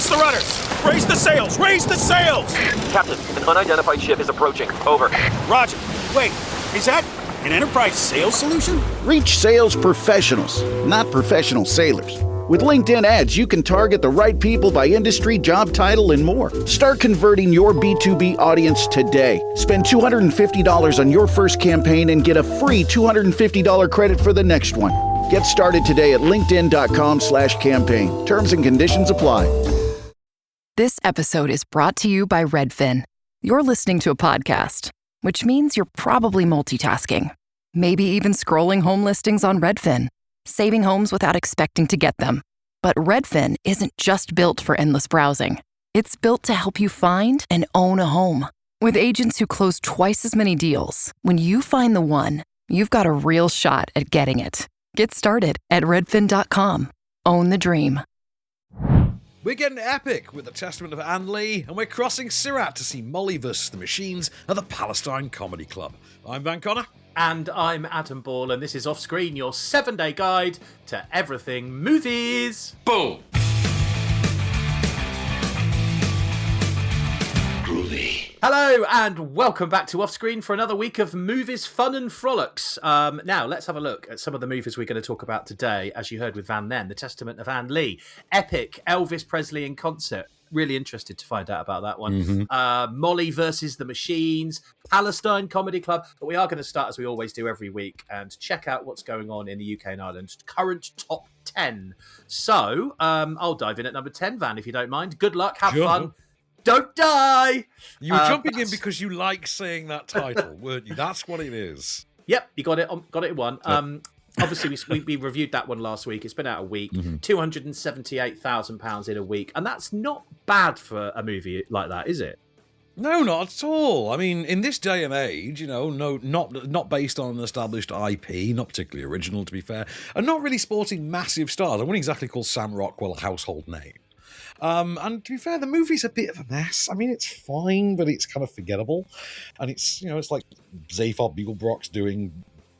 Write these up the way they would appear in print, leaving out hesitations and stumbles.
Brace the rudders! Raise the sails! Raise the sails! Captain, an unidentified ship is approaching. Over. Roger. Wait, is that an Enterprise sales solution? Reach sales professionals, not professional sailors. With LinkedIn ads, you can target the right people by industry, job title, and more. Start converting your B2B audience today. Spend $250 on your first campaign and get a free $250 credit for the next one. Get started today at linkedin.com/campaign. Terms and conditions apply. This episode is brought to you by Redfin. You're listening to a podcast, which means you're probably multitasking. Maybe even scrolling home listings on Redfin, saving homes without expecting to get them. But Redfin isn't just built for endless browsing. It's built to help you find and own a home. With agents who close twice as many deals, when you find the one, you've got a real shot at getting it. Get started at redfin.com. Own the dream. We're getting epic with the Testament of Anne Lee, and we're crossing Sirat to see Molly vs. the Machines at the Palestine Comedy Club. I'm Van Connor. And I'm Adam Ball, and this is Off Screen, your 7-day guide to everything movies. Boom! Groovy. Hello, and welcome back to Off Screen for another week of movies, fun and frolics. Now, let's have a look at some of the movies we're going to talk about today. As you heard with Van then, The Testament of Anne Lee. Epic, Elvis Presley in concert. Really interested to find out about that one. Mm-hmm. Molly versus the Machines, Palestine Comedy Club. But we are going to start, as we always do every week, and check out what's going on in the UK and Ireland. Current top 10. So, I'll dive in at number 10, Van, if you don't mind. Good luck, have fun. Don't die! You were jumping in because you like saying that title, weren't you? That's what it is. Yep, you got it in one. Yep. Obviously, we reviewed that one last week. It's been out a week. £278,000 in a week. And that's not bad for a movie like that, is it? No, not at all. I mean, in this day and age, you know, not based on an established IP, not particularly original, to be fair, and not really sporting massive stars. I wouldn't exactly call Sam Rockwell a household name. And to be fair, the movie's a bit of a mess. I mean, it's fine, but it's kind of forgettable. And it's, you know, it's like Zaphod Beeblebrox doing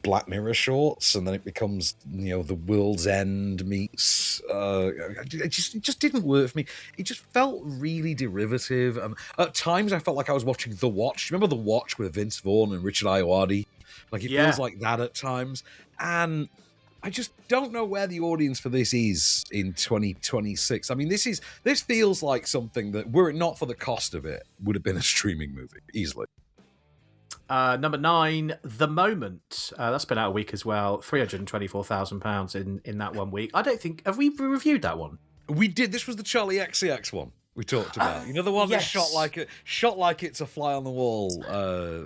Black Mirror shorts, and then it becomes, you know, The World's End meets... it just didn't work for me. It just felt really derivative. And at times, I felt like I was watching The Watch. Do you remember The Watch with Vince Vaughn and Richard Ayoade? Like, it feels like that at times. And I just don't know where the audience for this is in 2026. I mean, this feels like something that, were it not for the cost of it, would have been a streaming movie, easily. Number 9, The Moment. That's been out a week as well. £324,000 in that 1 week. I don't think... Have we reviewed that one? We did. This was the Charlie XCX one we talked about. You know, the one that shot like it's a fly on the wall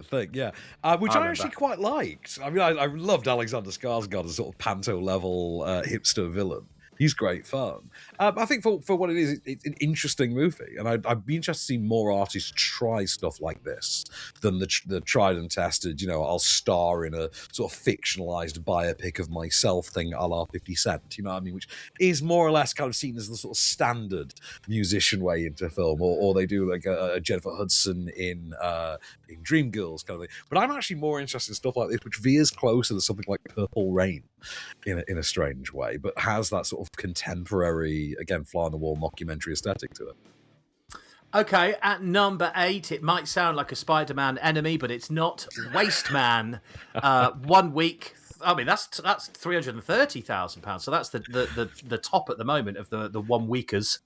thing. Yeah, which I actually quite liked. I mean, I loved Alexander Skarsgård as sort of panto level hipster villain. He's great fun. I think for what it is, it's an interesting movie, and I'd be interested to see more artists try stuff like this than the tried and tested, you know, I'll star in a sort of fictionalized biopic of myself thing a la 50 Cent, you know what I mean, which is more or less kind of seen as the sort of standard musician way into film, or they do like a Jennifer Hudson in Dreamgirls kind of thing. But I'm actually more interested in stuff like this, which veers closer to something like Purple Rain in a strange way, but has that sort of contemporary, again, fly-on-the-wall mockumentary aesthetic to it. Okay, at number 8, it might sound like a Spider-Man enemy, but it's not. Waste Man. 1 week. I mean, that's £330,000. So that's the top at the moment of the 1 weekers.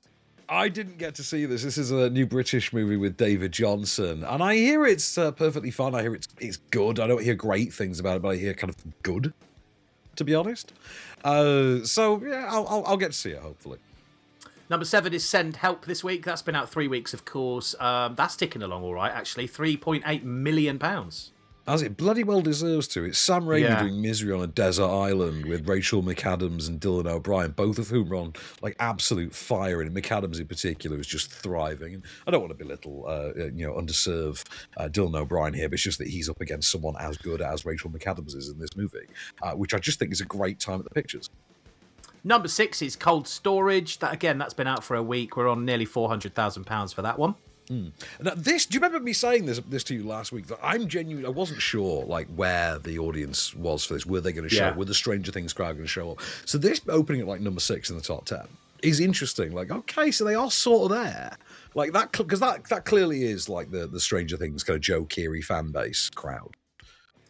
I didn't get to see this. This is a new British movie with David Johnson, and I hear it's perfectly fun. I hear it's good. I don't hear great things about it, but I hear kind of good, to be honest. So yeah, I'll get to see it, hopefully. Number 7 is Send Help this week. That's been out 3 weeks, of course. That's ticking along all right, actually. £3.8 million. As it bloody well deserves to. It's Sam Raimi doing Misery on a desert island with Rachel McAdams and Dylan O'Brien, both of whom are on like absolute fire, and McAdams in particular is just thriving. And I don't want to belittle, underserve Dylan O'Brien here, but it's just that he's up against someone as good as Rachel McAdams is in this movie, which I just think is a great time at the pictures. Number 6 is Cold Storage. That's been out for a week. We're on nearly £400,000 for that one. Now, do you remember me saying this to you last week? That I wasn't sure like where the audience was for this. Were they going to show up? Were the Stranger Things crowd going to show up? So this opening at like number 6 in the top 10 is interesting. Like, okay, so they are sort of there. Like that, because that clearly is like the Stranger Things kind of Joe Keery fan base crowd.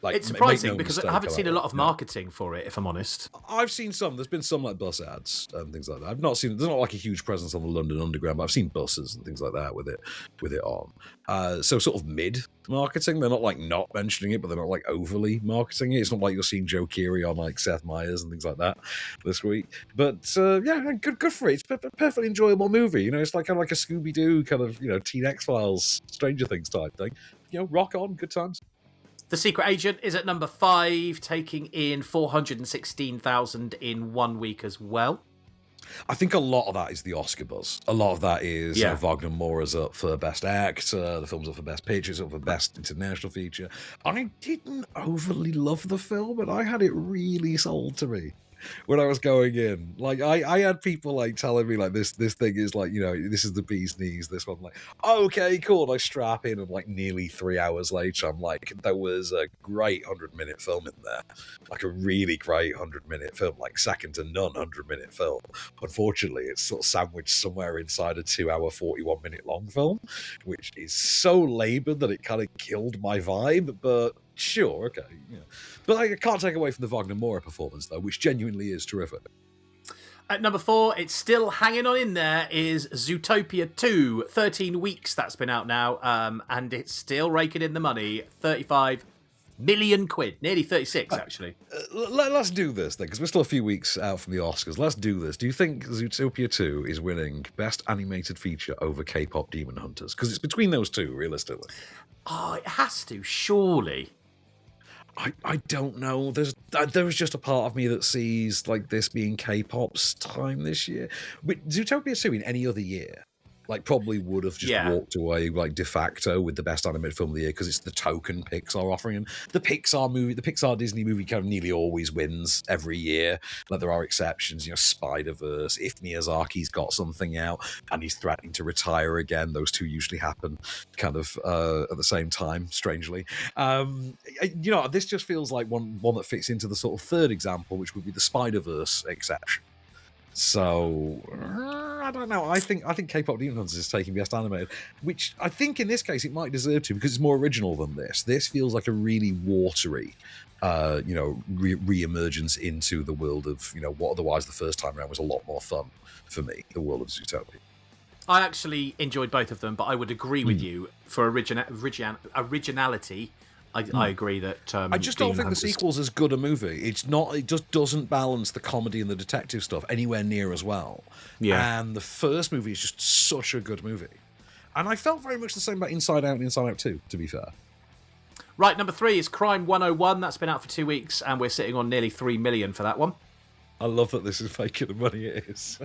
Like, it's surprising no because mistake I haven't seen a about lot of marketing for it, if I'm honest. I've seen some. There's been some like bus ads and things like that. I've not seen. There's not like a huge presence on the London Underground, but I've seen buses and things like that with it on. So sort of mid marketing. They're not like not mentioning it, but they're not like overly marketing it. It's not like you're seeing Joe Keery on like Seth Meyers and things like that this week. But yeah, good for it. It's a perfectly enjoyable movie. You know, it's like kind of like a Scooby Doo kind of Teen X-Files, Stranger Things type thing. You know, rock on, good times. The Secret Agent is at number 5, taking in 416,000 in 1 week as well. I think a lot of that is the Oscar buzz. A lot of that is Wagner Moura's up for Best Actor, the film's up for Best Picture, it's up for Best International Feature. I didn't overly love the film, but I had it really sold to me when I was going in. Like, I had people like telling me like this thing is like, this is the bee's knees, this one. Like, okay, cool. And I strap in and like nearly 3 hours later, I'm like, there was a great 100-minute film in there. Like a really great 100-minute film, like second to none 100-minute film. Unfortunately, it's sort of sandwiched somewhere inside a 2-hour, 41-minute long film, which is so labored that it kind of killed my vibe, but sure, okay. Yeah. But I can't take away from the Wagner Moura performance, though, which genuinely is terrific. At number 4, it's still hanging on in there, is Zootopia 2. 13 weeks that's been out now, and it's still raking in the money. 35 million quid. Nearly 36, actually. Let's do this, then, because we're still a few weeks out from the Oscars. Let's do this. Do you think Zootopia 2 is winning Best Animated Feature over K-pop Demon Hunters? Because it's between those two, realistically. Oh, it has to, surely. I don't know. There's just a part of me that sees like this being K-pop's time this year. But Zootopia 2 in any other year, like probably would have just walked away like de facto with the best animated film of the year because it's the token Pixar offering. And the Pixar Disney movie kind of nearly always wins every year. Like there are exceptions, Spider-Verse, if Miyazaki's got something out and he's threatening to retire again, those two usually happen kind of at the same time, strangely. This just feels like one that fits into the sort of third example, which would be the Spider-Verse exception. So I don't know. I think K-pop Demon Hunters is taking Best Animated, which I think in this case it might deserve to because it's more original than this. This feels like a really watery, re-emergence into the world of what otherwise the first time around was a lot more fun for me. The world of Zootopia. I actually enjoyed both of them, but I would agree with you for originality. I agree that. I just don't think the sequel's as good a movie. It's not. It just doesn't balance the comedy and the detective stuff anywhere near as well. Yeah. And the first movie is just such a good movie, and I felt very much the same about Inside Out and Inside Out 2, to be fair. Right, number 3 is Crime 101. That's been out for 2 weeks, and we're sitting on nearly 3 million for that one. I love that this is making the money it is.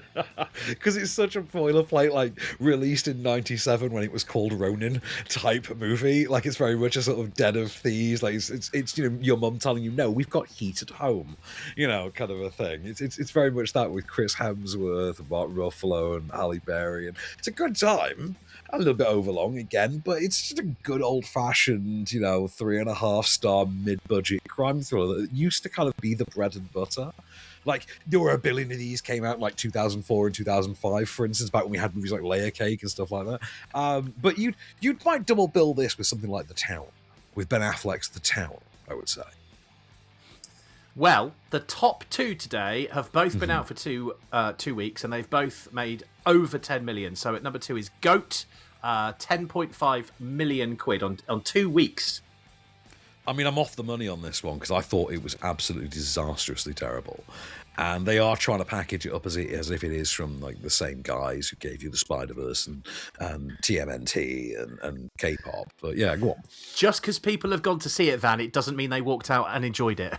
Because it's such a boilerplate, like, released in 97 when it was called Ronin type movie. Like, it's very much a sort of Den of Thieves. Like, it's your mum telling you, no, we've got heat at home, kind of a thing. It's very much that with Chris Hemsworth and Mark Ruffalo and Halle Berry. And it's a good time. A little bit overlong again, but it's just a good old-fashioned, 3.5-star mid-budget crime thriller that used to kind of be the bread and butter. Like, there were a billion of these came out in like 2004 and 2005, for instance, back when we had movies like Layer Cake and stuff like that. But you might double bill this with something like The Town, with Ben Affleck's The Town, I would say. Well, the top 2 today have both been out for 2 weeks, and they've both made over 10 million. So at number 2 is Goat, 10.5 million quid on 2 weeks. I mean, I'm off the money on this one because I thought it was absolutely disastrously terrible. And they are trying to package it up as if it is from like the same guys who gave you the Spider-Verse and TMNT and K-pop. But yeah, go on. Just because people have gone to see it, Van, it doesn't mean they walked out and enjoyed it.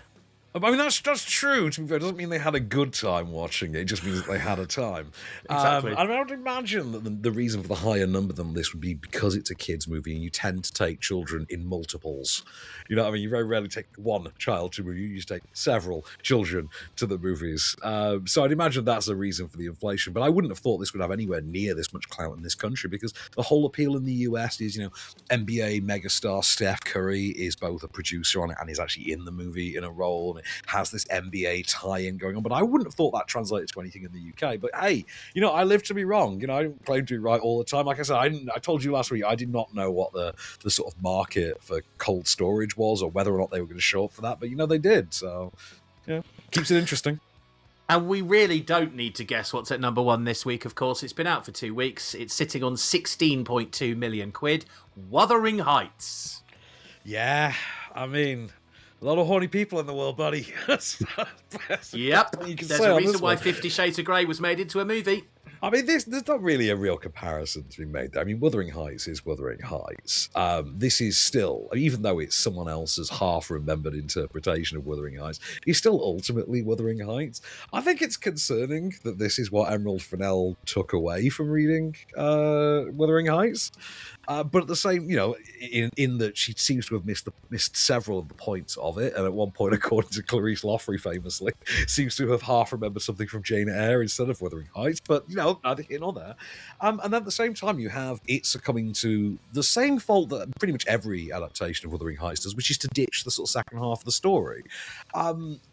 I mean, that's true. To be fair, it doesn't mean they had a good time watching it. It just means that they had a time. Exactly. I would imagine that the reason for the higher number than this would be because it's a kids' movie and you tend to take children in multiples. You know what I mean? You very rarely take one child to a movie. You just take several children to the movies. So I'd imagine that's the reason for the inflation. But I wouldn't have thought this would have anywhere near this much clout in this country because the whole appeal in the US is, NBA megastar Steph Curry is both a producer on it and is actually in the movie in a role. It has this NBA tie-in going on, but I wouldn't have thought that translated to anything in the UK. But hey, I live to be wrong. I don't claim to be right all the time. Like I said, I told you last week, I did not know what the sort of market for cold storage was, or whether or not they were going to show up for that. But they did. So keeps it interesting. And we really don't need to guess what's at number one this week, of course. It's been out for 2 weeks. It's sitting on 16.2 million quid. Wuthering Heights. Yeah, I mean, a lot of horny people in the world, buddy. Yep. There's a reason why 50 Shades of Grey was made into a movie. I mean, there's not really a real comparison to be made there. I mean, Wuthering Heights is Wuthering Heights. This is still, even though it's someone else's half-remembered interpretation of Wuthering Heights, it's still ultimately Wuthering Heights. I think it's concerning that this is what Emerald Fennell took away from reading Wuthering Heights. But at the same, in that she seems to have missed several of the points of it, and at one point, according to Clarice Loffrey, famously, seems to have half remembered something from Jane Eyre instead of Wuthering Heights. But neither here nor there. And then at the same time, you have it succumbing to the same fault that pretty much every adaptation of Wuthering Heights does, which is to ditch the sort of second half of the story.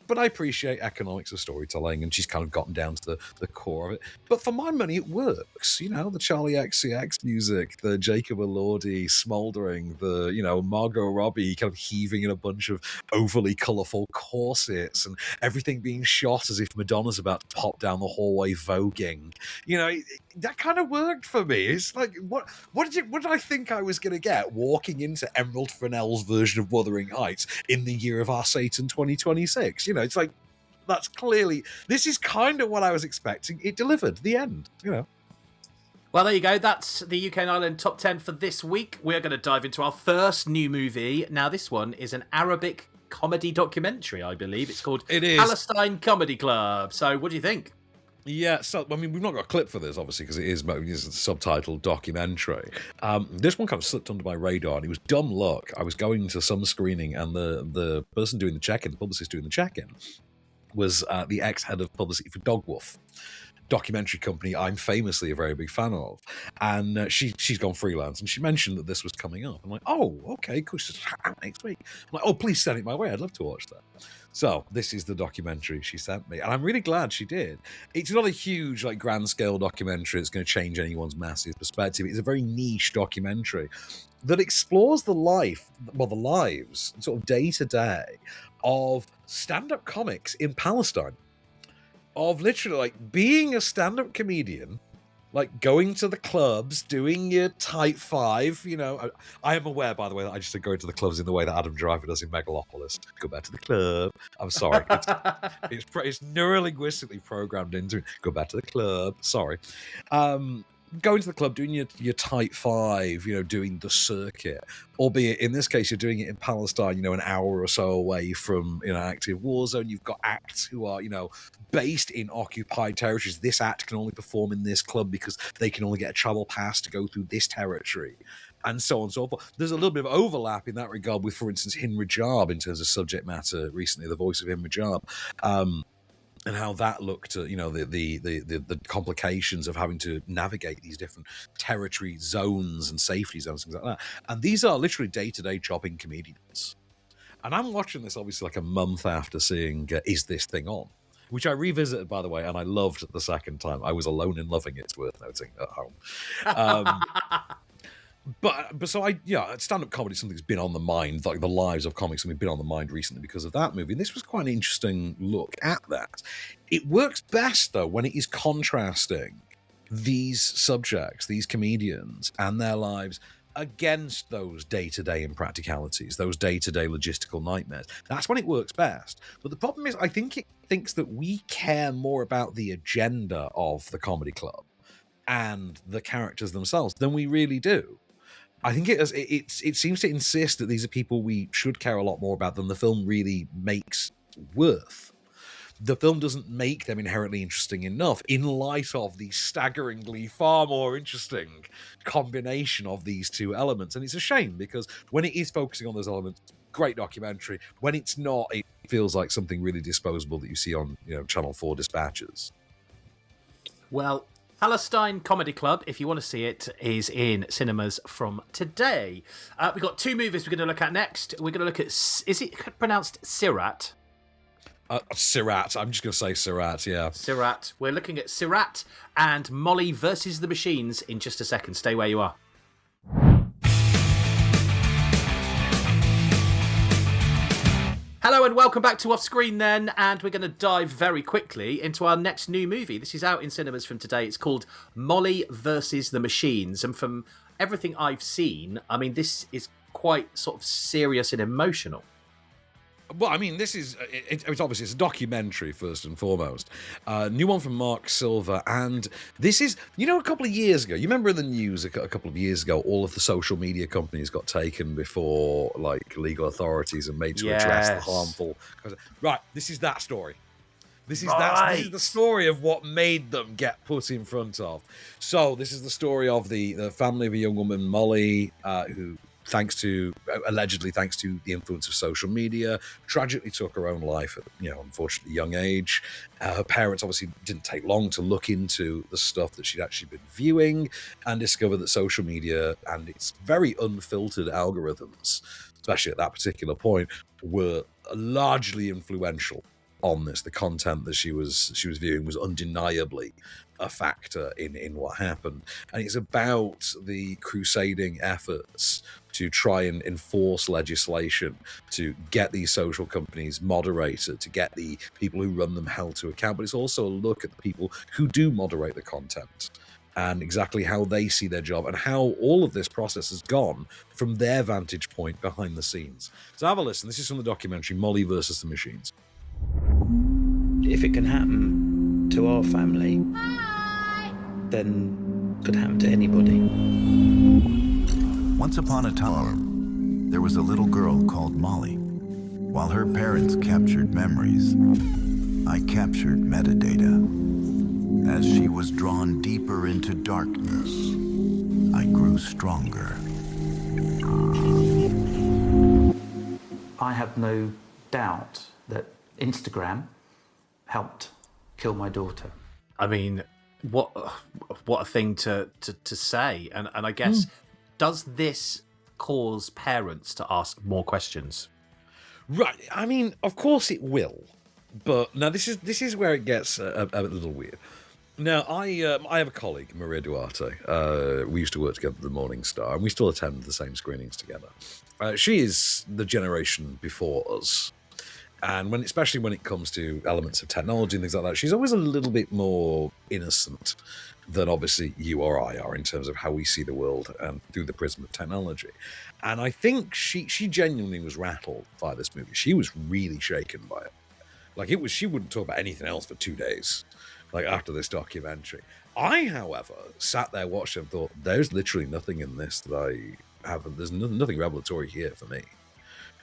But I appreciate economics of storytelling, and she's kind of gotten down to the core of it. But for my money, it works. The Charlie XCX music, the Jacob Elordi smouldering, the, Margot Robbie kind of heaving in a bunch of overly colourful corsets, and everything being shot as if Madonna's about to pop down the hallway voguing. That kind of worked for me. It's like, what did I think I was going to get walking into Emerald Fennell's version of Wuthering Heights in the year of our Satan 2026? It's like, this is kind of what I was expecting. It delivered. The end. Well, there you go. That's the UK and Ireland top 10 for this week. We're going to dive into our first new movie. Now, this one is an Arabic comedy documentary, I believe. It's called Palestine Comedy Club. So, what do you think? Yeah, so, I mean, we've not got a clip for this, obviously, because it is a subtitled documentary. This one kind of slipped under my radar, and it was dumb luck. I was going to some screening, and the person doing the check-in, the publicist doing the check-in, was the ex-head of publicity for Dogwolf, documentary company I'm famously a very big fan of. And she's gone freelance, and she mentioned that this was coming up. I'm like, oh, okay, cool. She says, out next week. I'm like, oh, please send it my way. I'd love to watch that. So this is the documentary she sent me, and I'm really glad she did. It's not a huge, grand scale documentary that's going to change anyone's massive perspective. It's a very niche documentary that explores the lives, sort of day to day, of stand-up comics in Palestine. Of literally, being a stand-up comedian, going to the clubs, doing your type 5, I am aware, by the way, that I just said going to the clubs in the way that Adam Driver does in Megalopolis. Go back to the club. I'm sorry. It's neurolinguistically programmed into go back to the club. Sorry. Going to the club, doing your type 5, doing the circuit, albeit in this case you're doing it in Palestine, an hour or so away from an active war zone. You've got acts who are, based in occupied territories. This act can only perform in this club because they can only get a travel pass to go through this territory, and so on and so forth. There's a little bit of overlap in that regard with, for instance, Hin Rajab in terms of subject matter recently, the voice of Hin Rajab. And how that looked at, the complications of having to navigate these different territory zones and safety zones, things like that. And these are literally day-to-day jobbing comedians. And I'm watching this obviously a month after seeing Is This Thing On? Which I revisited, by the way, and I loved it the second time. I was alone in loving it, it's worth noting, at home. But so stand-up comedy is something that's been on the mind, the lives of comics have been on the mind recently because of that movie. And this was quite an interesting look at that. It works best, though, when it is contrasting these subjects, these comedians, and their lives against those day-to-day impracticalities, those day-to-day logistical nightmares. That's when it works best. But the problem is, I think it thinks that we care more about the agenda of the comedy club and the characters themselves than we really do. I think it seems to insist that these are people we should care a lot more about than the film really makes worth. The film doesn't make them inherently interesting enough in light of the staggeringly far more interesting combination of these two elements. And it's a shame because when it is focusing on those elements, great documentary. When it's not, it feels like something really disposable that you see on Channel 4 dispatches. Well, Palestine Comedy Club, if you want to see it, is in cinemas from today. We've got two movies we're going to look at next. We're going to look at, is it pronounced Sirat? Sirat. I'm just going to say Sirat, yeah. Sirat. We're looking at Sirat and Molly versus the Machines in just a second. Stay where you are. Hello and welcome back to Off Screen then, and we're going to dive very quickly into our next new movie. This is out in cinemas from today. It's called Molly versus the Machines, and from everything I've seen, I mean, this is quite sort of serious and emotional. Well, I mean, this is, it's obviously, it's a documentary first and foremost. New one from Mark Silver, and this is, a couple of years ago, you remember in the news a couple of years ago, all of the social media companies got taken before, like, legal authorities and made to address the harmful... Right, this is that story. This is the story of what made them get put in front of. So, this is the story of the family of a young woman, Molly, who... allegedly thanks to the influence of social media, tragically took her own life at, unfortunately young age. Her parents obviously didn't take long to look into the stuff that she'd actually been viewing and discover that social media and its very unfiltered algorithms, especially at that particular point, were largely influential on this. The content that she was viewing was undeniably a factor in what happened, and it's about the crusading efforts to try and enforce legislation to get these social companies moderated, to get the people who run them held to account. But it's also a look at the people who do moderate the content and exactly how they see their job and how all of this process has gone from their vantage point behind the scenes. So have a listen. This is from the documentary Molly versus the Machines. If it can happen to our family, then it could happen to anybody. Once upon a time, there was a little girl called Molly. While her parents captured memories, I captured metadata. As she was drawn deeper into darkness, I grew stronger. I have no doubt that Instagram helped kill my daughter. I mean, what a thing to say. And I guess, does this cause parents to ask more questions? Right. I mean, of course it will. But now this is where it gets a little weird. Now, I have a colleague, Maria Duarte. We used to work together at the Morning Star, and we still attend the same screenings together. She is the generation before us. And especially when it comes to elements of technology and things like that, she's always a little bit more innocent than obviously you or I are in terms of how we see the world and through the prism of technology. And I think she genuinely was rattled by this movie. She was really shaken by it. Like, she wouldn't talk about anything else for 2 days, like, after this documentary. I, however, sat there, watched it and thought, there's literally nothing in this that I haven't, there's nothing revelatory here for me.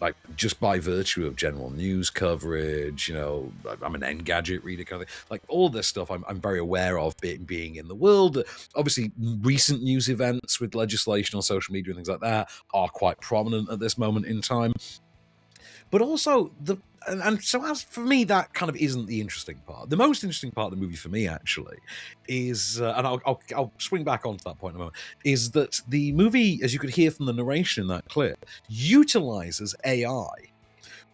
Like, just by virtue of general news coverage, I'm an Engadget reader kind of thing. Like, all this stuff I'm very aware of being in the world. Obviously, recent news events with legislation on social media and things like that are quite prominent at this moment in time. But also, so as for me, that kind of isn't the interesting part. The most interesting part of the movie for me, actually, is, and I'll swing back onto that point in a moment, is that the movie, as you could hear from the narration in that clip, utilizes AI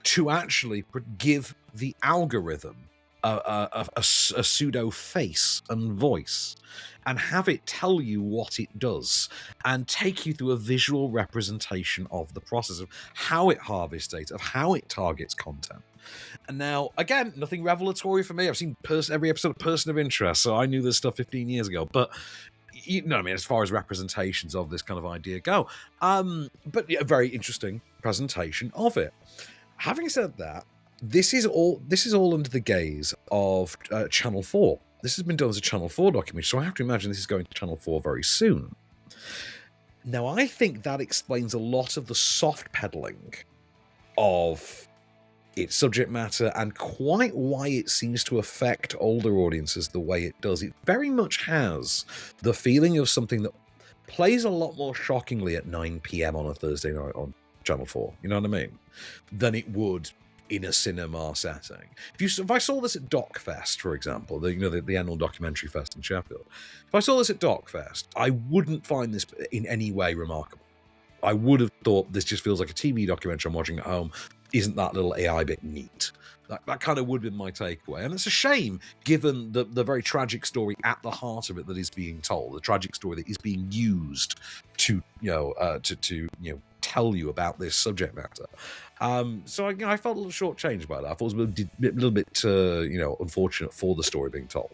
to actually give the algorithm a pseudo face and voice, and have it tell you what it does and take you through a visual representation of the process of how it harvests data, of how it targets content. And now, again, nothing revelatory for me. I've seen every episode of Person of Interest, so I knew this stuff 15 years ago. But, as far as representations of this kind of idea go. But a very interesting presentation of it. Having said that, this is all under the gaze of Channel 4. This has been done as a Channel 4 documentary, so I have to imagine this is going to Channel 4 very soon. Now, I think that explains a lot of the soft peddling of its subject matter and quite why it seems to affect older audiences the way it does. It very much has the feeling of something that plays a lot more shockingly at 9 p.m. on a Thursday night on Channel 4, you know what I mean, than it would in a cinema setting. If I saw this at DocFest, for example, the annual documentary fest in Sheffield, if I saw this at DocFest, I wouldn't find this in any way remarkable. I would have thought this just feels like a TV documentary I'm watching at home, isn't that little AI bit neat? That kind of would have been my takeaway. And it's a shame, given the very tragic story at the heart of it that is being told, the tragic story that is being used to, tell you about this subject matter. So I felt a little shortchanged by that. I thought it was a little bit unfortunate for the story being told.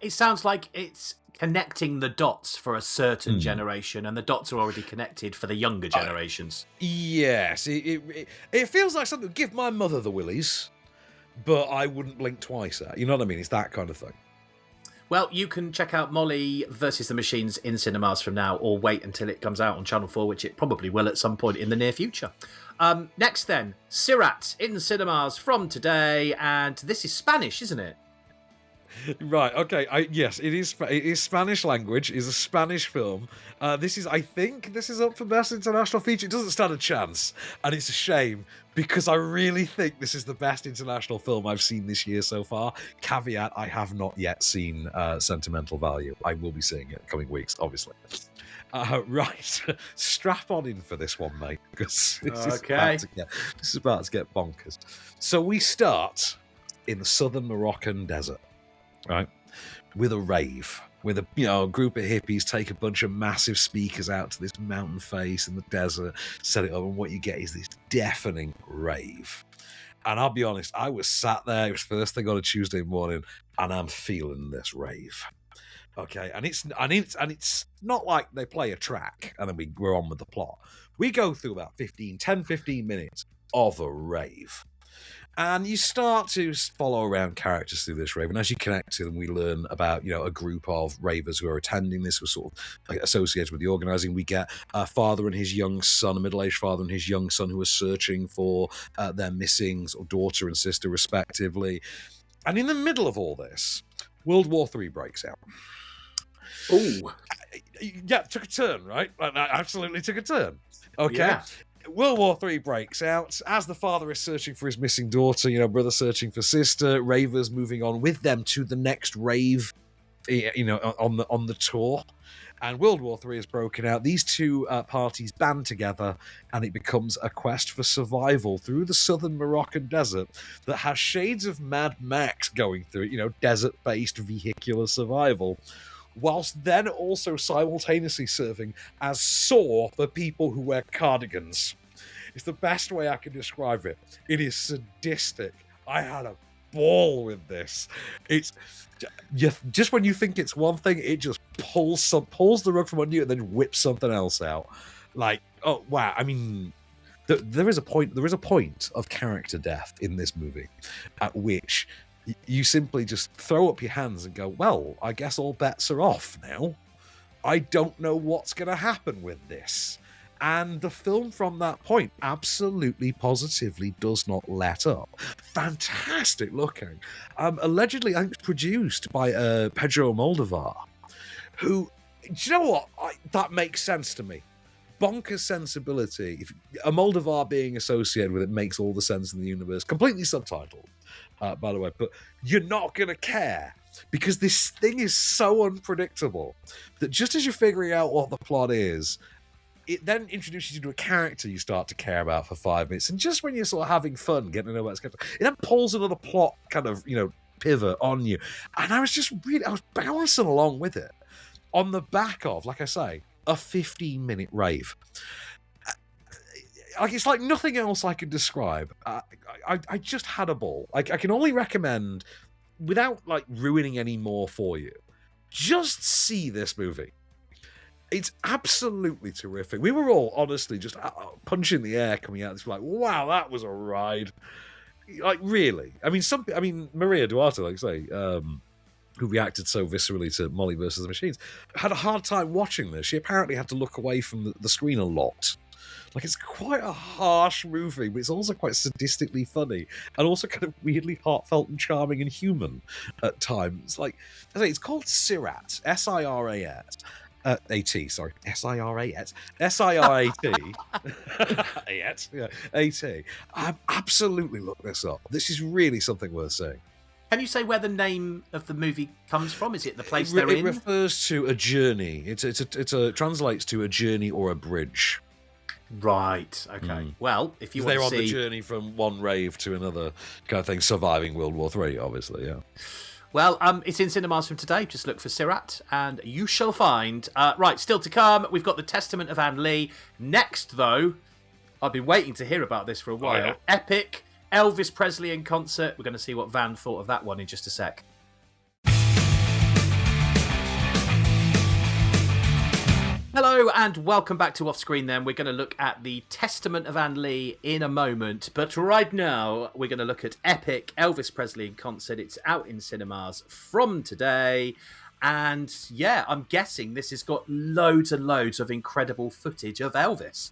It sounds like it's connecting the dots for a certain generation, and the dots are already connected for the younger generations. Yes, it feels like something. Give my mother the willies, but I wouldn't blink twice at. You know what I mean? It's that kind of thing. Well, you can check out Molly versus the Machines in cinemas from now, or wait until it comes out on Channel 4, which it probably will at some point in the near future. Next then, Sirat in cinemas from today, and this is Spanish, isn't it? Right, okay. Yes, it is Spanish language. It's a Spanish film. I think this is up for Best International Feature. It doesn't stand a chance, and it's a shame, because I really think this is the best international film I've seen this year so far. Caveat, I have not yet seen Sentimental Value. I will be seeing it in coming weeks, obviously. Right, strap on in for this one, mate, because this is about to get bonkers. So we start in the southern Moroccan desert. Right, with a rave, with a group of hippies take a bunch of massive speakers out to this mountain face in the desert, set it up, and what you get is this deafening rave. And I'll be honest, I was sat there. It was first thing on a Tuesday morning, and I'm feeling this rave. Okay, and it's not like they play a track and then we're on with the plot. We go through about 15 minutes of a rave. And you start to follow around characters through this rave. And as you connect to them, we learn about, a group of ravers who are attending this, who are sort of associated with the organising. We get a father and his young son, a middle-aged father and his young son, who are searching for their missing sort of daughter and sister, respectively. And in the middle of all this, World War III breaks out. Oh. Yeah, took a turn, right? Absolutely took a turn. Okay. Yeah. World War III breaks out as the father is searching for his missing daughter, brother searching for sister, ravers moving on with them to the next rave, on the tour. And World War III is broken out. These two parties band together, and it becomes a quest for survival through the southern Moroccan desert that has shades of Mad Max going through it, desert-based vehicular survival, whilst then also simultaneously serving as Saw for people who wear cardigans. It's the best way I can describe it. It is sadistic. I had a ball with this. It's just when you think it's one thing, it just pulls the rug from under you and then whips something else out. Like, oh wow! I mean, there is a point of character death in this movie at which you simply just throw up your hands and go, well, I guess all bets are off now. I don't know what's going to happen with this. And the film from that point absolutely positively does not let up. Fantastic looking. Allegedly, I think it's produced by Pedro Moldovar, who, do you know what? That makes sense to me. Bonkers sensibility. A Moldovar being associated with it makes all the sense in the universe. Completely subtitled, by the way. But you're not going to care, because this thing is so unpredictable that just as you're figuring out what the plot is, it then introduces you to a character you start to care about for 5 minutes. And just when you're sort of having fun, getting to know what's going on, it then pulls another plot kind of, pivot on you. And I was bouncing along with it on the back of, like I say, a 15-minute rave. It's like nothing else I could describe. I just had a ball. I can only recommend, without ruining any more for you, just see this movie. It's absolutely terrific. We were all honestly just punching the air coming out. It's like, wow, that was a ride. Really. I mean, Maria Duarte, like I say, who reacted so viscerally to Molly versus the Machines, had a hard time watching this. She apparently had to look away from the screen a lot. It's quite a harsh movie, but it's also quite sadistically funny and also kind of weirdly heartfelt and charming and human at times. It's called Sirat, S-I-R-A-T. A-T, sorry. S-I-R-A-T. S-I-R-A-T. A-T. Absolutely look this up. This is really something worth seeing. Can you say where the name of the movie comes from? Is it the place they're in? It refers to a journey. It translates to a journey or a bridge. Right. Okay. Well, if you want they're to on the see, journey from one rave to another kind of thing, surviving World War III, obviously. Yeah. well, it's in cinemas from today. Just look for Sirat, and you shall find. Right. Still to come, we've got The Testament of Anne Lee. Next, though, I've been waiting to hear about this for a while. yeah. Epic Elvis Presley in concert. We're going to see what Van thought of that one in just a sec. Hello and welcome back to Off Screen then. We're going to look at The Testament of Anne Lee in a moment. But right now, we're going to look at Epic Elvis Presley in concert. It's out in cinemas from today. And yeah, I'm guessing this has got loads and loads of incredible footage of Elvis.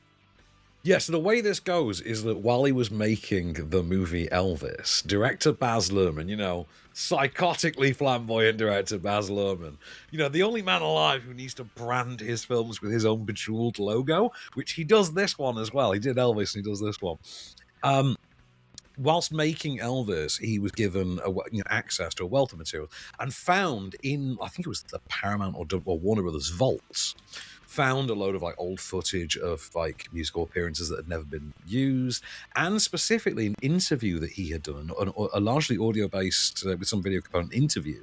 Yeah, so the way this goes is that while he was making the movie Elvis, director Baz Luhrmann, psychotically flamboyant director Baz Luhrmann, the only man alive who needs to brand his films with his own bejeweled logo, which he does this one as well. He did Elvis and he does this one. Whilst making Elvis, he was given access to a wealth of material and found in, I think it was the Paramount or Warner Brothers vaults, found a load of old footage of musical appearances that had never been used, and specifically an interview that he had done, a largely audio-based with some video component interview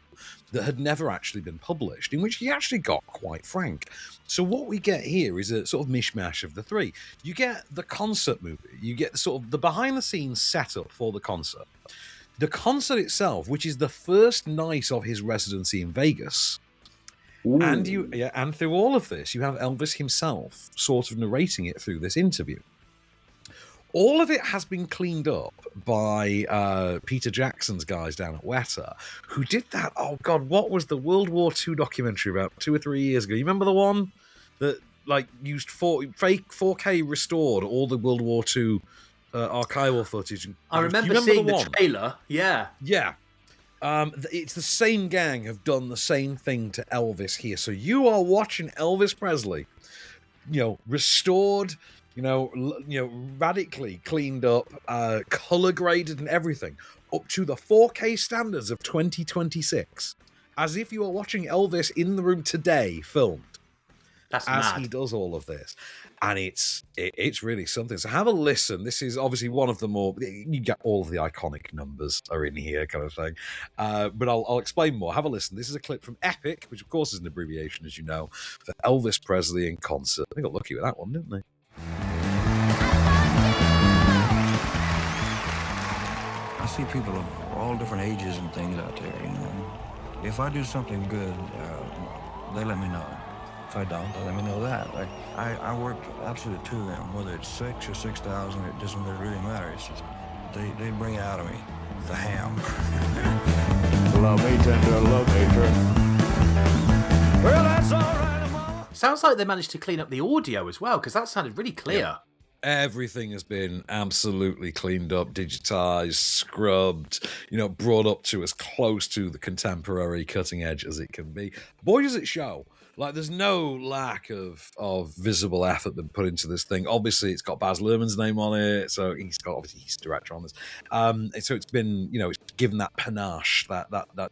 that had never actually been published, in which he actually got quite frank. So what we get here is a sort of mishmash of the three. You get the concert movie, you get the behind-the-scenes setup for the concert. The concert itself, which is the first night of his residency in Vegas. Ooh. And through all of this, you have Elvis himself sort of narrating it through this interview. All of it has been cleaned up by Peter Jackson's guys down at Weta, who did that. Oh God, what was the World War II documentary about 2 or 3 years ago? You remember the one that used fake 4K restored all the World War II archival footage? I remember seeing the trailer. Yeah. Yeah. It's the same gang have done the same thing to Elvis here. So you are watching Elvis Presley, restored, radically cleaned up, color graded and everything up to the 4K standards of 2026, as if you are watching Elvis in the room today, filmed. That's as mad. He does all of this, and it's really something. So have a listen. This is obviously one of the more, you get all of the iconic numbers are in here, kind of thing. But I'll explain more. Have a listen. This is a clip from Epic, which of course is an abbreviation, as you know, for Elvis Presley in concert. They got lucky with that one, didn't they? I see people of all different ages and things out there. If I do something good, they let me know. If I don't, they let me know that. I work absolute to them, whether it's 6 or 6,000, it doesn't really matter. It's just they bring out of me the ham. Love me tender, love me true. Well, that's all right. Sounds like they managed to clean up the audio as well, because that sounded really clear. Yeah. Everything has been absolutely cleaned up, digitized, scrubbed, brought up to as close to the contemporary cutting edge as it can be. Boy, does it show. There's no lack of visible effort been put into this thing. Obviously, it's got Baz Luhrmann's name on it, so he's the director on this. So it's been, it's given that panache, that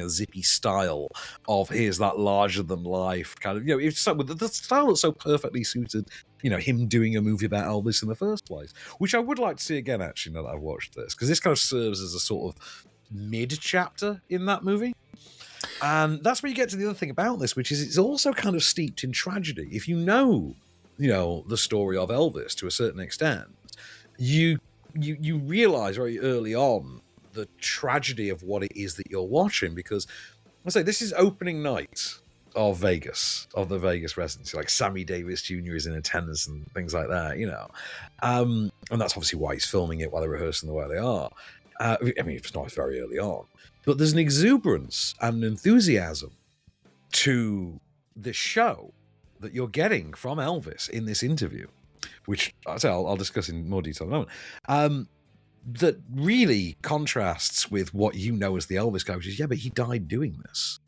zippy style of here's that larger than life kind of, it's so, the style that's so perfectly suited, him doing a movie about Elvis in the first place, which I would like to see again, actually, now that I've watched this, because this kind of serves as a sort of mid-chapter in that movie. And that's where you get to the other thing about this, which is it's also kind of steeped in tragedy. If you know the story of Elvis to a certain extent, you realize very early on the tragedy of what it is that you're watching, because I say this is opening night of Vegas, of the Vegas residency. Sammy Davis Jr. is in attendance and things like that, and that's obviously why he's filming it while they're rehearsing the way they are. It's not very early on. But there's an exuberance and an enthusiasm to the show that you're getting from Elvis in this interview, which I'll discuss in more detail in a moment, that really contrasts with what you know as the Elvis guy, which is, but he died doing this.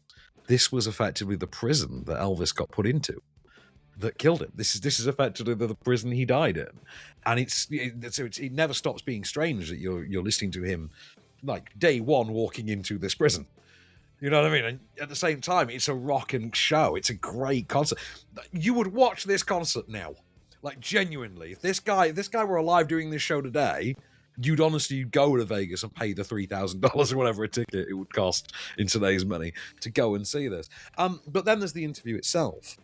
This was effectively the prison that Elvis got put into that killed him. This is effectively the prison he died in. And it never stops being strange that you're listening to him day one walking into this prison. You know what I mean? And at the same time, it's a rocking show. It's a great concert. You would watch this concert now. Like, genuinely, if this guy were alive doing this show today, you'd honestly go to Vegas and pay the $3,000 or whatever a ticket it would cost in today's money to go and see this. But then there's the interview itself,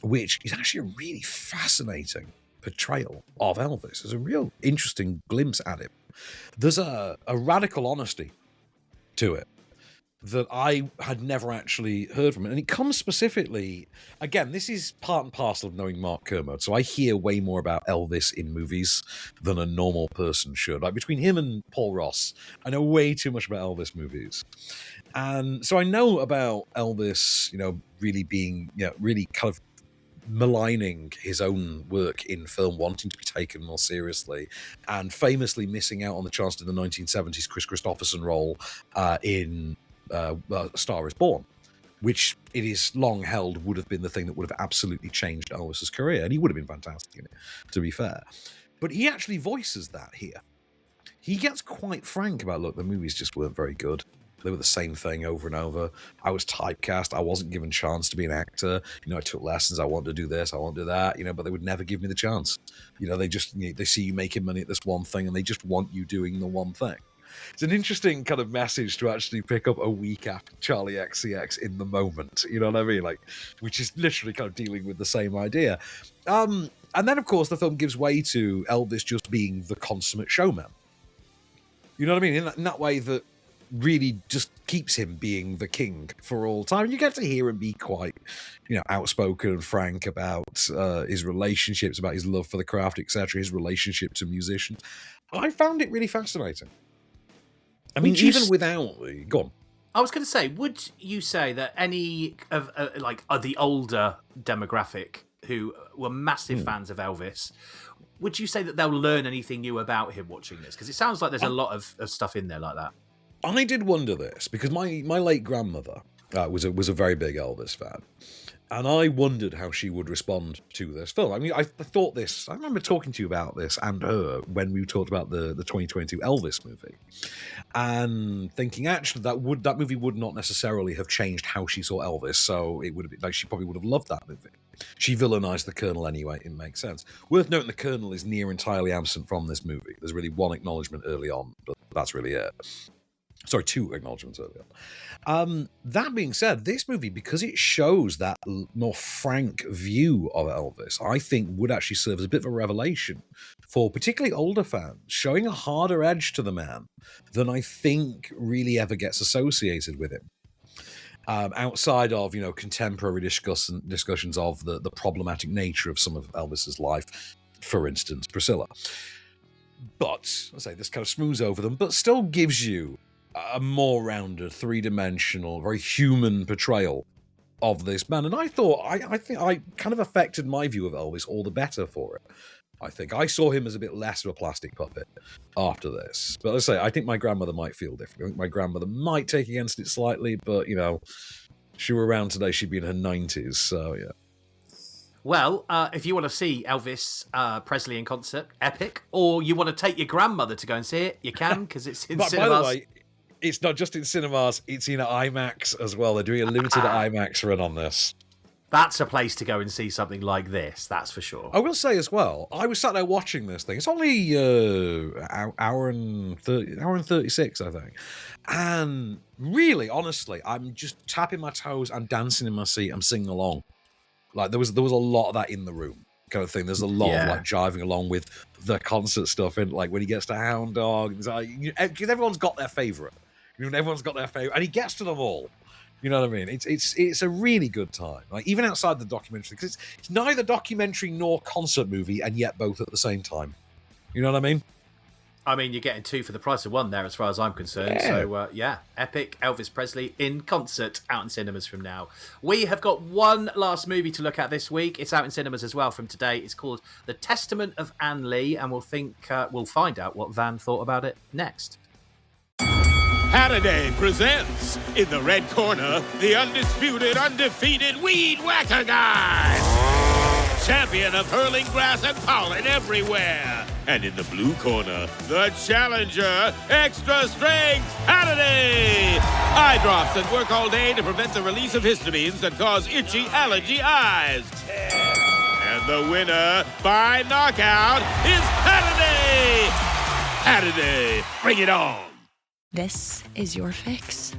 which is actually a really fascinating portrayal of Elvis. There's a real interesting glimpse at him. There's a radical honesty to it that I had never actually heard from it. And it comes specifically, again, this is part and parcel of knowing Mark Kermode. So I hear way more about Elvis in movies than a normal person should. Like between him and Paul Ross, I know way too much about Elvis movies. And so I know about Elvis, really being, really kind of maligning his own work in film, wanting to be taken more seriously, and famously missing out on the chance to the 1970s Chris Christopherson role in A Star Is Born, which it is long held would have been the thing that would have absolutely changed Elvis's career, and he would have been fantastic in it, to be fair. But he actually voices that here. He gets quite frank about, look, the movies just weren't very good. They were the same thing over and over. I was typecast. I wasn't given a chance to be an actor. I took lessons. I wanted to do this. I wanted to do that. But they would never give me the chance. They see you making money at this one thing, and they just want you doing the one thing. It's an interesting kind of message to actually pick up a week after Charlie XCX in the moment. You know what I mean? Like, which is literally kind of dealing with the same idea. And then, of course, the film gives way to Elvis just being the consummate showman. You know what I mean? In that way that really just keeps him being the king for all time. You get to hear him be quite, outspoken and frank about his relationships, about his love for the craft, etc., his relationship to musicians. I found it really fascinating. I mean, even without... Go on. I was going to say, would you say that any of the older demographic who were massive fans of Elvis, would you say that they'll learn anything new about him watching this? Because it sounds like there's a lot of stuff in there like that. I did wonder this, because my late grandmother was a very big Elvis fan. And I wondered how she would respond to this film. I mean, I thought this... I remember talking to you about this and her when we talked about the 2022 Elvis movie. And thinking, actually, that movie would not necessarily have changed how she saw Elvis. So it would have been... Like, she probably would have loved that movie. She villainized the Colonel anyway. It makes sense. Worth noting, the Colonel is near entirely absent from this movie. There's really one acknowledgement early on, but that's really it. Sorry, 2 acknowledgements earlier. That being said, this movie, because it shows that more frank view of Elvis, I think would actually serve as a bit of a revelation for particularly older fans, showing a harder edge to the man than I think really ever gets associated with him. Outside of, contemporary discussions of the problematic nature of some of Elvis's life, for instance, Priscilla. But, I say, this kind of smooths over them, but still gives you a more rounded, three-dimensional, very human portrayal of this man. And I thought, I think I kind of affected my view of Elvis all the better for it. I think I saw him as a bit less of a plastic puppet after this. But let's say, I think my grandmother might feel different. I think my grandmother might take against it slightly, but, if she were around today, she'd be in her 90s, so yeah. Well, if you want to see Elvis Presley in concert, epic, or you want to take your grandmother to go and see it, you can, because it's in cinemas. By the way, it's not just in cinemas, it's in IMAX as well. They're doing a limited IMAX run on this. That's a place to go and see something like this, that's for sure. I will say as well, I was sat there watching this thing. It's only hour and 36, I think. And really, honestly, I'm just tapping my toes, I'm dancing in my seat, I'm singing along. Like, there was a lot of that in the room, kind of thing. There's a lot of, like, jiving along with the concert stuff, and, like, when he gets to Hound Dog, because everyone's got their favourite. Everyone's got their favourite, and he gets to them all. You know what I mean? It's a really good time. Like, even outside the documentary, because it's neither documentary nor concert movie, and yet both at the same time. You know what I mean? I mean, you're getting 2 for the price of 1 there, as far as I'm concerned. Yeah. So, epic Elvis Presley in concert, out in cinemas from now. We have got one last movie to look at this week. It's out in cinemas as well from today. It's called The Testament of Anne Lee, and we'll find out what Van thought about it next. Halliday presents, in the red corner, the undisputed, undefeated Weed Whacker Guy. Champion of hurling grass and pollen everywhere. And in the blue corner, the challenger, extra strength Halliday. Eye drops that work all day to prevent the release of histamines that cause itchy allergy eyes. And the winner by knockout is Saturday. Saturday, bring it on. This is your fix.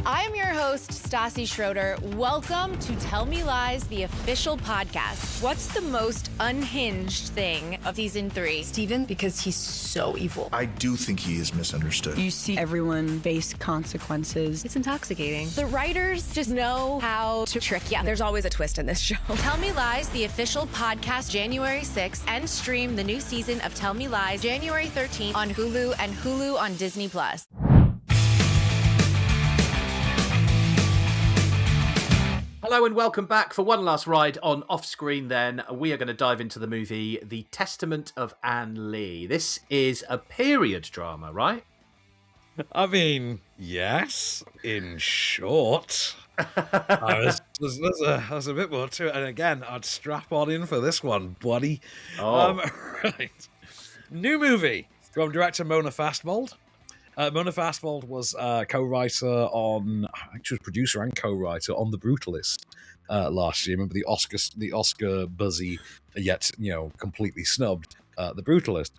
I am your host, Stassi Schroeder. Welcome to Tell Me Lies, the official podcast. What's the most unhinged thing of season 3? Steven, because he's so evil. I do think he is misunderstood. You see everyone face consequences. It's intoxicating. The writers just know how to trick you. There's always a twist in this show. Tell Me Lies, the official podcast, January 6th, and stream the new season of Tell Me Lies, January 13th on Hulu and Hulu on Disney+. Hello and welcome back for one last ride on Offscreen then. We are going to dive into the movie The Testament of Anne Lee. This is a period drama, right? I mean, yes, in short. There's a bit more to it. And again, I'd strap on in for this one, buddy. Right. New movie from director Mona Fastvold. Mona Fastvold was co-writer on, actually was producer and co-writer on The Brutalist last year. Remember the Oscar buzzy, yet completely snubbed The Brutalist.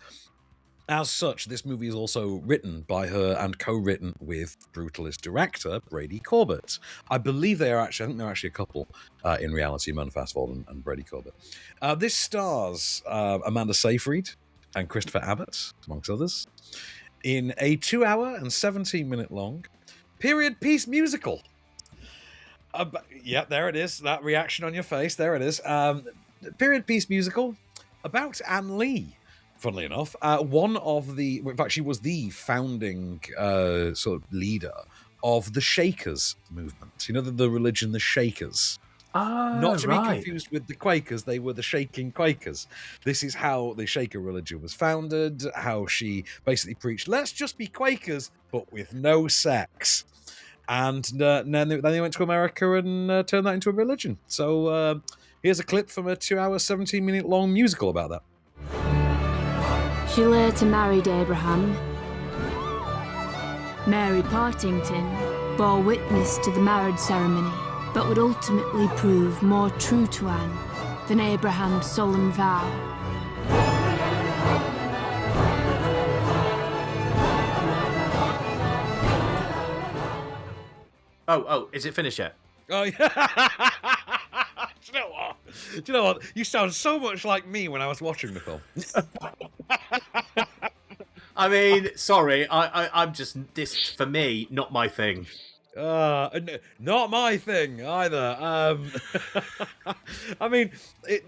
As such, this movie is also written by her and co-written with Brutalist director Brady Corbett. I believe I think they're actually a couple in reality, Mona Fastvold and Brady Corbett. This stars Amanda Seyfried and Christopher Abbott, amongst others, in a 2-hour and 17-minute long period piece musical. Yeah, there it is. That reaction on your face. There it is. Period piece musical about Anne Lee, funnily enough. In fact, she was the founding sort of leader of the Shakers movement. You know, the religion, the Shakers. Not to be confused with the Quakers, they were the Shaking Quakers. This is how the Shaker religion was founded, how she basically preached, let's just be Quakers, but with no sex. And then they went to America and turned that into a religion. So here's a clip from a 2-hour, 17-minute long musical about that. She later married Abraham. Mary Partington bore witness to the marriage ceremony, but would ultimately prove more true to Anne than Abraham's solemn vow. Oh, is it finished yet? Oh, yeah. Do you know what? You sound so much like me when I was watching the film. I mean, sorry, I'm just, this, for me, not my thing. Not my thing either. I mean,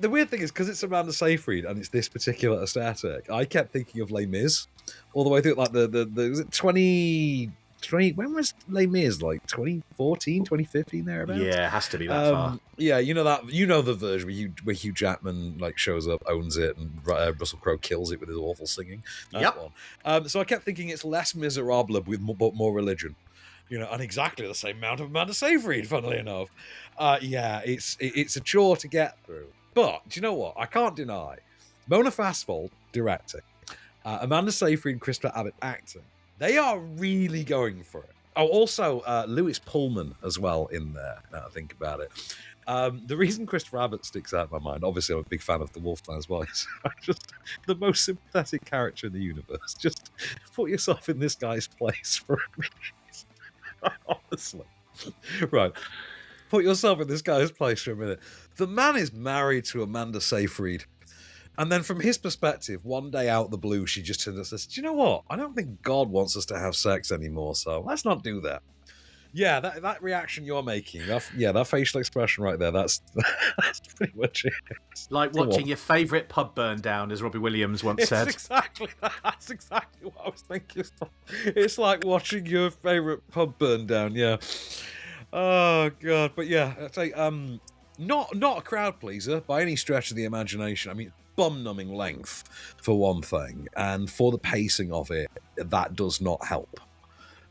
the weird thing is, because it's Amanda Seyfried and it's this particular aesthetic, I kept thinking of Les Mis all the way through, like the was it 20, when was Les Mis, like 2014, 2015, thereabouts? Yeah, it has to be that far. Yeah, the version where Hugh Jackman like shows up, owns it, and Russell Crowe kills it with his awful singing. That one. So I kept thinking it's Les Miserables with more religion. And exactly the same amount of Amanda Seyfried, funnily enough. It's a chore to get through. But, do you know what? I can't deny. Mona Fastvold, directing. Amanda Seyfried and Christopher Abbott, acting. They are really going for it. Oh, also, Lewis Pullman as well in there, now I think about it. The reason Christopher Abbott sticks out in my mind, obviously I'm a big fan of the Wolfman as well, he's just the most sympathetic character in the universe. Just put yourself in this guy's place for a minute. Honestly. Right. Put yourself in this guy's place for a minute. The man is married to Amanda Seyfried. And then from his perspective, one day out the blue, she just turns and says, do you know what? I don't think God wants us to have sex anymore, so let's not do that. Yeah, that reaction you're making, that facial expression right there, that's pretty much it. Like watching your favourite pub burn down, as Robbie Williams once said. That's exactly what I was thinking. It's like watching your favourite pub burn down, yeah. Oh, God. But yeah, I'd say, not a crowd pleaser by any stretch of the imagination. I mean, bum-numbing length, for one thing. And for the pacing of it, that does not help.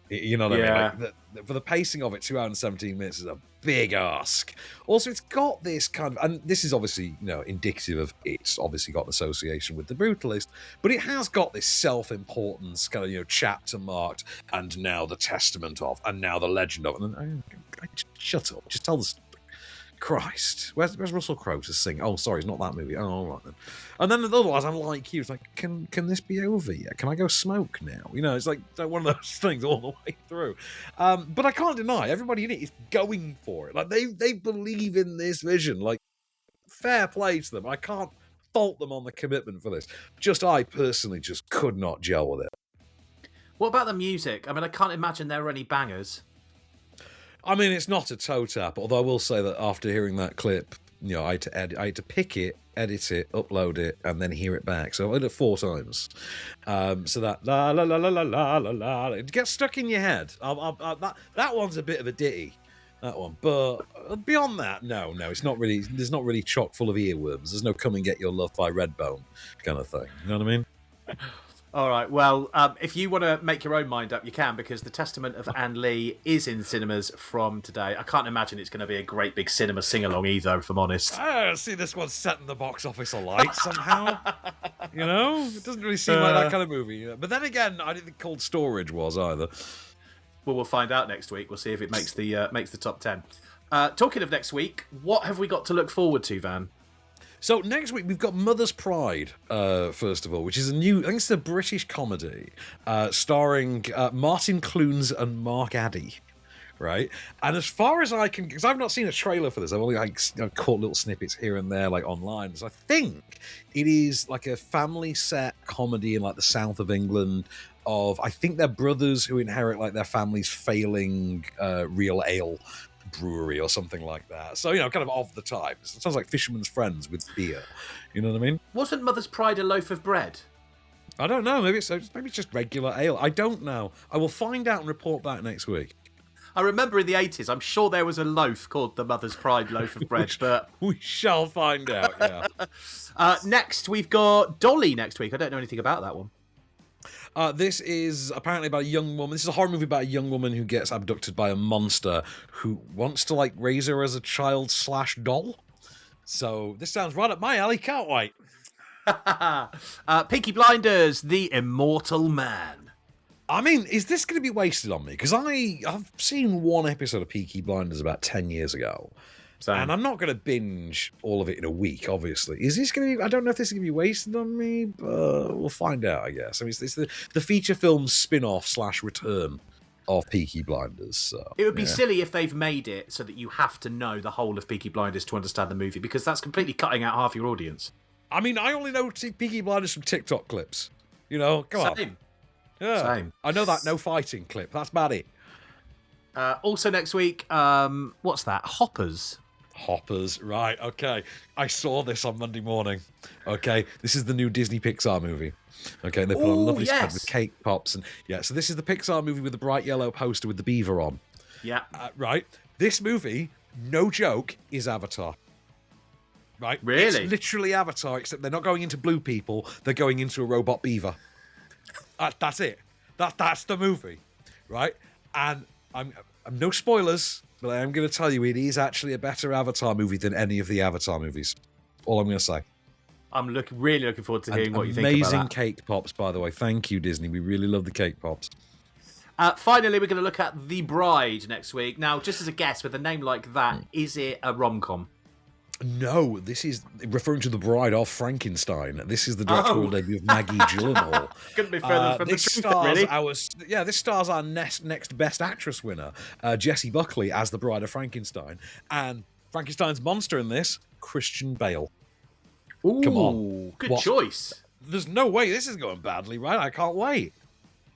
You know what I mean? Like, for the pacing of it, 2 hours and 17 minutes is a big ask. Also, it's got this kind of, and this is obviously, indicative of it's obviously got an association with The Brutalist, but it has got this self-importance kind of, chapter marked, and now the testament of, and now the legend of, and shut up, just tell the story. Christ, where's Russell Crowe to sing? Oh, sorry, it's not that movie. Oh, all right then. And then otherwise, I'm like you. It's like, can this be over yet? Can I go smoke now? It's like one of those things all the way through. But I can't deny everybody in it is going for it. Like they believe in this vision. Like, fair play to them. I can't fault them on the commitment for this. I personally just could not gel with it. What about the music? I mean, I can't imagine there are any bangers. I mean, it's not a toe tap, although I will say that after hearing that clip, I had to pick it, edit it, upload it, and then hear it back. So I did it 4 times. So that la la la la la la la la, it gets stuck in your head. That one's a bit of a ditty, that one. But beyond that, no, it's not really. There's not really chock full of earworms. There's no "Come and Get Your Love" by Redbone kind of thing. You know what I mean? All right, well, if you want to make your own mind up, you can, because The Testament of Anne Lee is in cinemas from today. I can't imagine it's going to be a great big cinema sing-along either, if I'm honest. I see this one setting the box office alight somehow. It doesn't really seem like that kind of movie. But then again, I didn't think Cold Storage was either. Well, we'll find out next week. We'll see if it makes the top 10. Talking of next week, what have we got to look forward to, Van? So next week we've got Mother's Pride, first of all, which is I think it's a British comedy starring Martin Clunes and Mark Addy, right? And as far as I can, because I've not seen a trailer for this, I've only caught little snippets here and there, like online. So I think it is like a family set comedy in like the south of England. I think they're brothers who inherit like their family's failing real ale brewery or something like that. So, kind of the times. It sounds like Fisherman's Friends with beer. You know what I mean? Wasn't Mother's Pride a loaf of bread? I don't know. Maybe it's just regular ale. I don't know. I will find out and report back next week. I remember in the 80s, I'm sure there was a loaf called the Mother's Pride loaf of bread, but we shall find out, yeah. Next, we've got Dolly next week. I don't know anything about that one. This is apparently about a young woman. This is a horror movie about a young woman who gets abducted by a monster who wants to raise her as a child/doll. So this sounds right up my alley. Can't wait. Peaky Blinders, The Immortal Man. I mean, is this going to be wasted on me? Because I've seen one episode of Peaky Blinders about 10 years ago. Same. And I'm not going to binge all of it in a week, obviously. Is this going to be... I don't know if this is going to be wasted on me, but we'll find out, I guess. I mean, it's the feature film spin-off / return of Peaky Blinders. So, it would be silly if they've made it so that you have to know the whole of Peaky Blinders to understand the movie, because that's completely cutting out half your audience. I mean, I only know Peaky Blinders from TikTok clips. Come on. Same. Yeah. Same. I know that no fighting clip. That's about it. Also next week, what's that? Hoppers, right, okay. I saw this on Monday morning. Okay, this is the new Disney Pixar movie. Okay, they put on a lovely spread with cake pops. And so this is the Pixar movie with the bright yellow poster with the beaver on. Yeah. Right, this movie, no joke, is Avatar. Right? Really? It's literally Avatar, except they're not going into blue people, they're going into a robot beaver. That's it. That's the movie. Right? And I'm no spoilers, but I am going to tell you it is actually a better Avatar movie than any of the Avatar movies. All I'm going to say. I'm really looking forward to hearing what you think about that. Amazing cake pops, by the way. Thank you, Disney. We really love the cake pops. Finally, we're going to look at The Bride next week. Now, just as a guess, with a name like that, is it a rom-com? No, this is referring to The Bride of Frankenstein. This is the directorial debut of Maggie Gyllenhaal. Couldn't be further from the truth, really. This stars our next Best Actress winner, Jessie Buckley, as the Bride of Frankenstein. And Frankenstein's monster in this, Christian Bale. Ooh, come on. Good choice. There's no way this is going badly, right? I can't wait.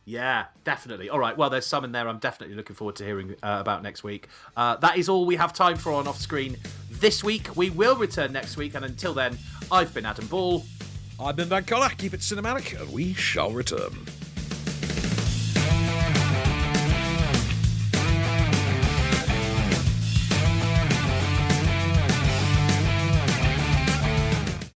Yeah, definitely. All right, well, there's some in there I'm definitely looking forward to hearing about next week. That is all we have time for on Off Screen this week. We will return next week, and until then, I've been Adam Ball. I've been Van Connor. Keep it cinematic, and we shall return.